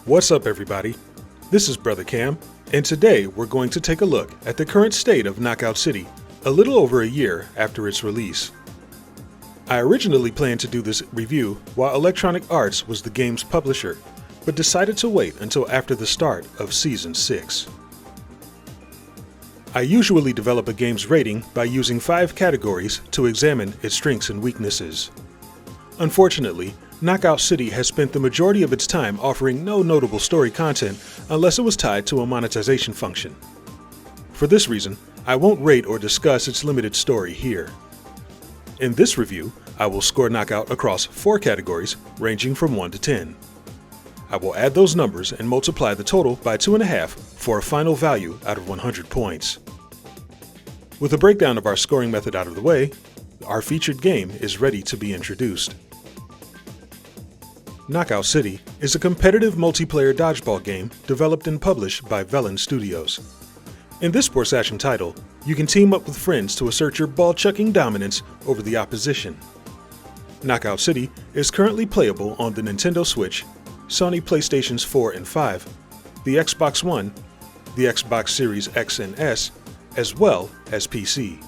What's up, everybody? This is Brother Cam, and today we're going to take a look at the current state of Knockout City, a little over a year after its release. I originally planned to do this review while Electronic Arts was the game's publisher, but decided to wait until after the start of Season 6. I usually develop a game's rating by using 5 categories to examine its strengths and weaknesses. Unfortunately, Knockout City has spent the majority of its time offering no notable story content unless it was tied to a monetization function. For this reason, I won't rate or discuss its limited story here. In this review, I will score Knockout across 4 categories ranging from 1 to 10. I will add those numbers and multiply the total by 2.5 for a final value out of 100 points. With a breakdown of our scoring method out of the way, our featured game is ready to be introduced. Knockout City is a competitive multiplayer dodgeball game developed and published by Velan Studios. In this sports action title, you can team up with friends to assert your ball-chucking dominance over the opposition. Knockout City is currently playable on the Nintendo Switch, Sony PlayStations 4 and 5, the Xbox One, the Xbox Series X and S, as well as PC.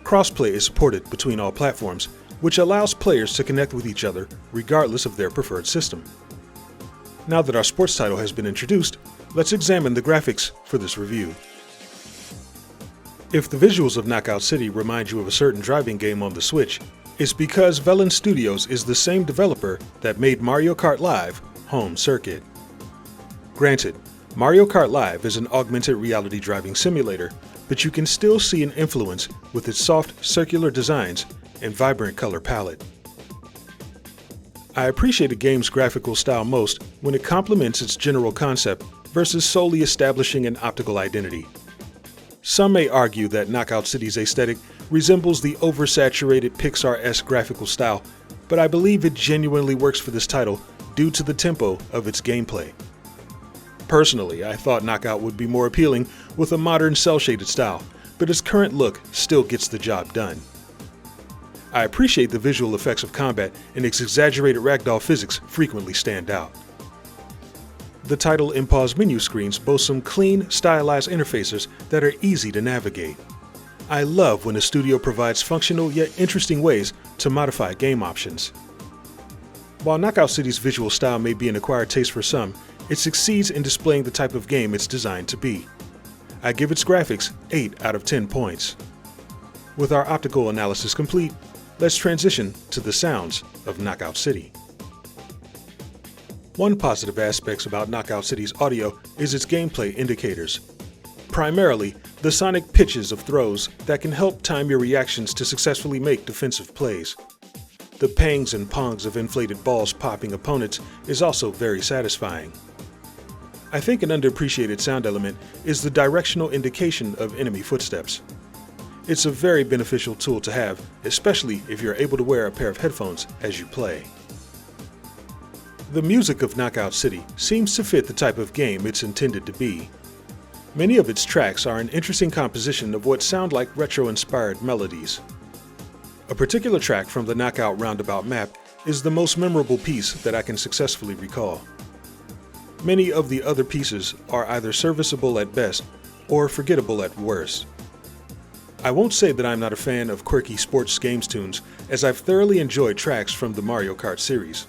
Crossplay is supported between all platforms, which allows players to connect with each other regardless of their preferred system. Now that our sports title has been introduced, let's examine the graphics for this review. If the visuals of Knockout City remind you of a certain driving game on the Switch, it's because Velan Studios is the same developer that made Mario Kart Live Home Circuit. Granted, Mario Kart Live is an augmented reality driving simulator, but you can still see an influence with its soft, circular designs and vibrant color palette. I appreciate a game's graphical style most when it complements its general concept versus solely establishing an optical identity. Some may argue that Knockout City's aesthetic resembles the oversaturated Pixar-esque graphical style, but I believe it genuinely works for this title due to the tempo of its gameplay. Personally, I thought Knockout would be more appealing with a modern cel-shaded style, but its current look still gets the job done. I appreciate the visual effects of combat, and its exaggerated ragdoll physics frequently stand out. The title and pause menu screens boast some clean, stylized interfaces that are easy to navigate. I love when a studio provides functional yet interesting ways to modify game options. While Knockout City's visual style may be an acquired taste for some, it succeeds in displaying the type of game it's designed to be. I give its graphics 8 out of 10 points. With our optical analysis complete, let's transition to the sounds of Knockout City. One positive aspect about Knockout City's audio is its gameplay indicators. Primarily, the sonic pitches of throws that can help time your reactions to successfully make defensive plays. The pangs and pongs of inflated balls popping opponents is also very satisfying. I think an underappreciated sound element is the directional indication of enemy footsteps. It's a very beneficial tool to have, especially if you're able to wear a pair of headphones as you play. The music of Knockout City seems to fit the type of game it's intended to be. Many of its tracks are an interesting composition of what sound like retro-inspired melodies. A particular track from the Knockout Roundabout map is the most memorable piece that I can successfully recall. Many of the other pieces are either serviceable at best or forgettable at worst. I won't say that I'm not a fan of quirky sports games tunes, as I've thoroughly enjoyed tracks from the Mario Kart series.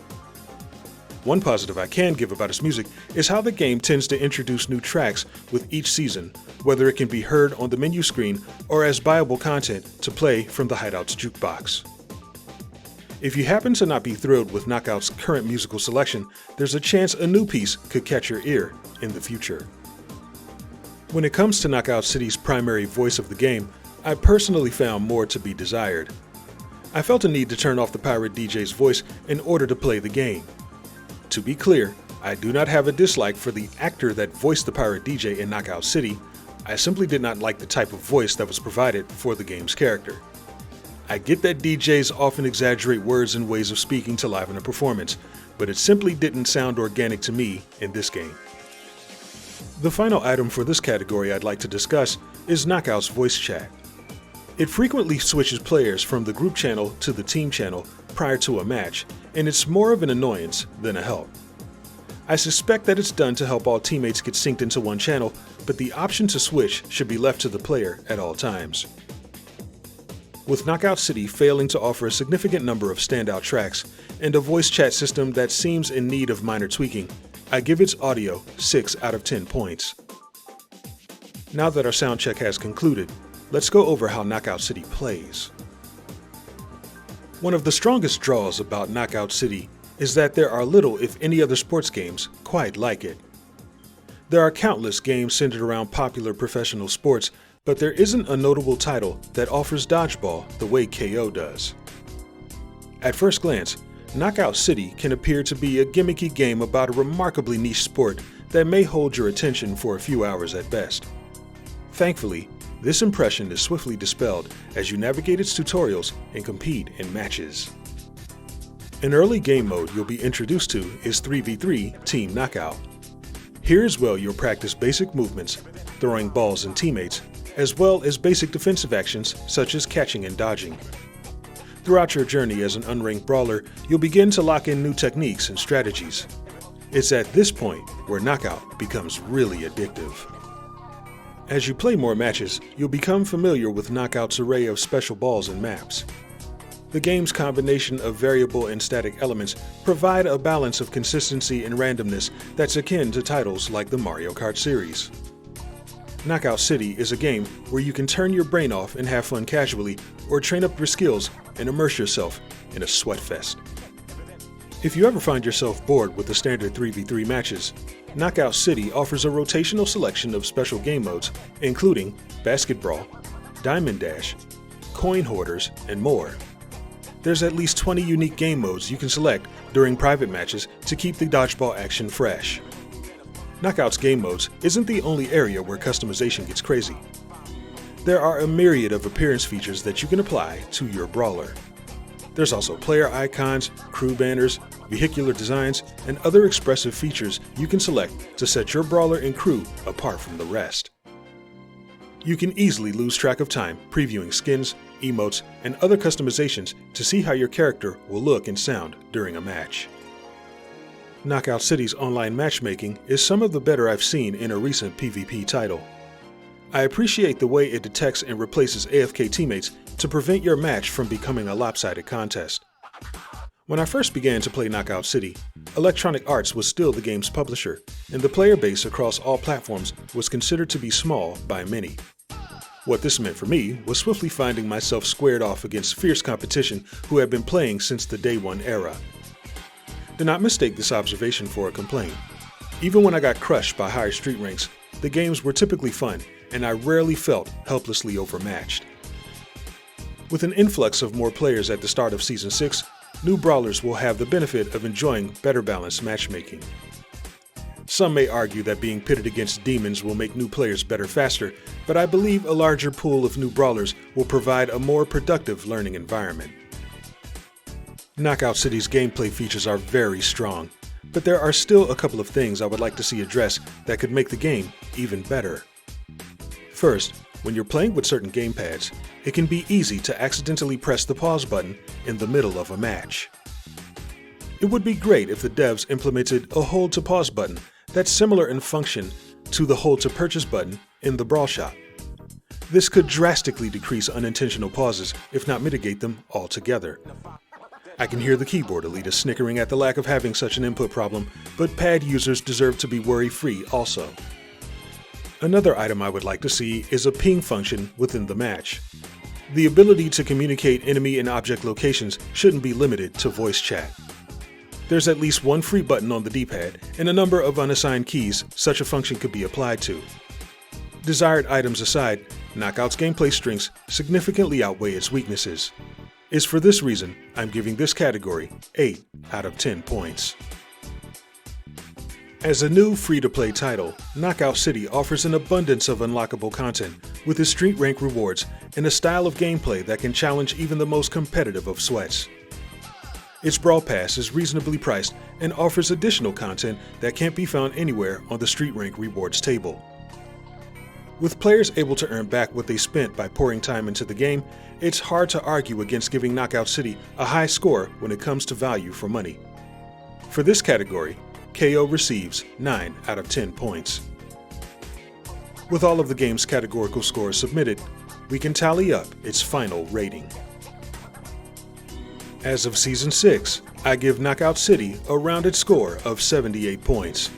One positive I can give about its music is how the game tends to introduce new tracks with each season, whether it can be heard on the menu screen or as buyable content to play from the Hideout's jukebox. If you happen to not be thrilled with Knockout's current musical selection, there's a chance a new piece could catch your ear in the future. When it comes to Knockout City's primary voice of the game, I personally found more to be desired. I felt a need to turn off the pirate DJ's voice in order to play the game. To be clear, I do not have a dislike for the actor that voiced the pirate DJ in Knockout City. I simply did not like the type of voice that was provided for the game's character. I get that DJs often exaggerate words and ways of speaking to liven a performance, but it simply didn't sound organic to me in this game. The final item for this category I'd like to discuss is Knockout's voice chat. It frequently switches players from the group channel to the team channel prior to a match, and it's more of an annoyance than a help. I suspect that it's done to help all teammates get synced into one channel, but the option to switch should be left to the player at all times. With Knockout City failing to offer a significant number of standout tracks and a voice chat system that seems in need of minor tweaking, I give its audio 6 out of 10 points. Now that our sound check has concluded, let's go over how Knockout City plays. One of the strongest draws about Knockout City is that there are little, if any, other sports games quite like it. There are countless games centered around popular professional sports, but there isn't a notable title that offers dodgeball the way KO does. At first glance, Knockout City can appear to be a gimmicky game about a remarkably niche sport that may hold your attention for a few hours at best. Thankfully, this impression is swiftly dispelled as you navigate its tutorials and compete in matches. An early game mode you'll be introduced to is 3v3 Team Knockout. Here as well you'll practice basic movements, throwing balls and teammates, as well as basic defensive actions such as catching and dodging. Throughout your journey as an unranked brawler, you'll begin to lock in new techniques and strategies. It's at this point where Knockout becomes really addictive. As you play more matches, you'll become familiar with Knockout's array of special balls and maps. The game's combination of variable and static elements provide a balance of consistency and randomness that's akin to titles like the Mario Kart series. Knockout City is a game where you can turn your brain off and have fun casually, or train up your skills and immerse yourself in a sweat fest. If you ever find yourself bored with the standard 3v3 matches, Knockout City offers a rotational selection of special game modes, including Basket Brawl, Diamond Dash, Coin Hoarders, and more. There's at least 20 unique game modes you can select during private matches to keep the dodgeball action fresh. Knockout's game modes isn't the only area where customization gets crazy. There are a myriad of appearance features that you can apply to your brawler. There's also player icons, crew banners, vehicular designs, and other expressive features you can select to set your brawler and crew apart from the rest. You can easily lose track of time previewing skins, emotes, and other customizations to see how your character will look and sound during a match. Knockout City's online matchmaking is some of the better I've seen in a recent PvP title. I appreciate the way it detects and replaces AFK teammates to prevent your match from becoming a lopsided contest. When I first began to play Knockout City, Electronic Arts was still the game's publisher, and the player base across all platforms was considered to be small by many. What this meant for me was swiftly finding myself squared off against fierce competition who had been playing since the Day One era. Do not mistake this observation for a complaint. Even when I got crushed by higher street ranks, the games were typically fun, and I rarely felt helplessly overmatched. With an influx of more players at the start of Season 6, new brawlers will have the benefit of enjoying better balanced matchmaking. Some may argue that being pitted against demons will make new players better faster, but I believe a larger pool of new brawlers will provide a more productive learning environment. Knockout City's gameplay features are very strong, but there are still a couple of things I would like to see addressed that could make the game even better. First, when you're playing with certain gamepads, it can be easy to accidentally press the pause button in the middle of a match. It would be great if the devs implemented a hold to pause button that's similar in function to the hold to purchase button in the Brawl Shop. This could drastically decrease unintentional pauses, if not mitigate them altogether. I can hear the keyboard elitists snickering at the lack of having such an input problem, but pad users deserve to be worry-free also. Another item I would like to see is a ping function within the match. The ability to communicate enemy and object locations shouldn't be limited to voice chat. There's at least one free button on the D-pad and a number of unassigned keys such a function could be applied to. Desired items aside, Knockout's gameplay strengths significantly outweigh its weaknesses. It's for this reason I'm giving this category 8 out of 10 points. As a new free-to-play title, Knockout City offers an abundance of unlockable content with its street rank rewards and a style of gameplay that can challenge even the most competitive of sweats. Its Brawl Pass is reasonably priced and offers additional content that can't be found anywhere on the street rank rewards table. With players able to earn back what they spent by pouring time into the game, it's hard to argue against giving Knockout City a high score when it comes to value for money. For this category, KO receives 9 out of 10 points. With all of the game's categorical scores submitted, we can tally up its final rating. As of Season 6, I give Knockout City a rounded score of 78 points.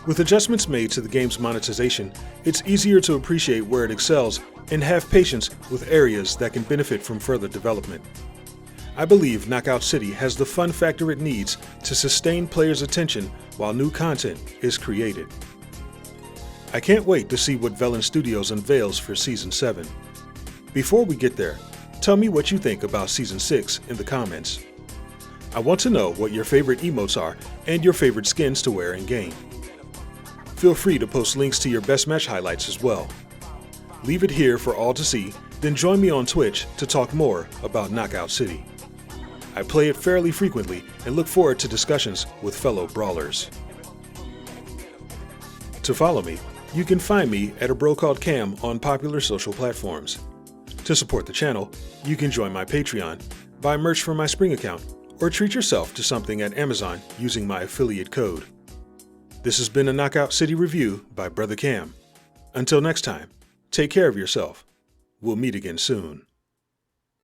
With adjustments made to the game's monetization, it's easier to appreciate where it excels and have patience with areas that can benefit from further development. I believe Knockout City has the fun factor it needs to sustain players' attention while new content is created. I can't wait to see what Velan Studios unveils for Season 7. Before we get there, tell me what you think about Season 6 in the comments. I want to know what your favorite emotes are and your favorite skins to wear in-game. Feel free to post links to your best match highlights as well. Leave it here for all to see, then join me on Twitch to talk more about Knockout City. I play it fairly frequently and look forward to discussions with fellow brawlers. To follow me, you can find me at A Bro Called Cam on popular social platforms. To support the channel, you can join my Patreon, buy merch from my Spring account, or treat yourself to something at Amazon using my affiliate code. This has been a Knockout City review by Brother Cam. Until next time, take care of yourself. We'll meet again soon.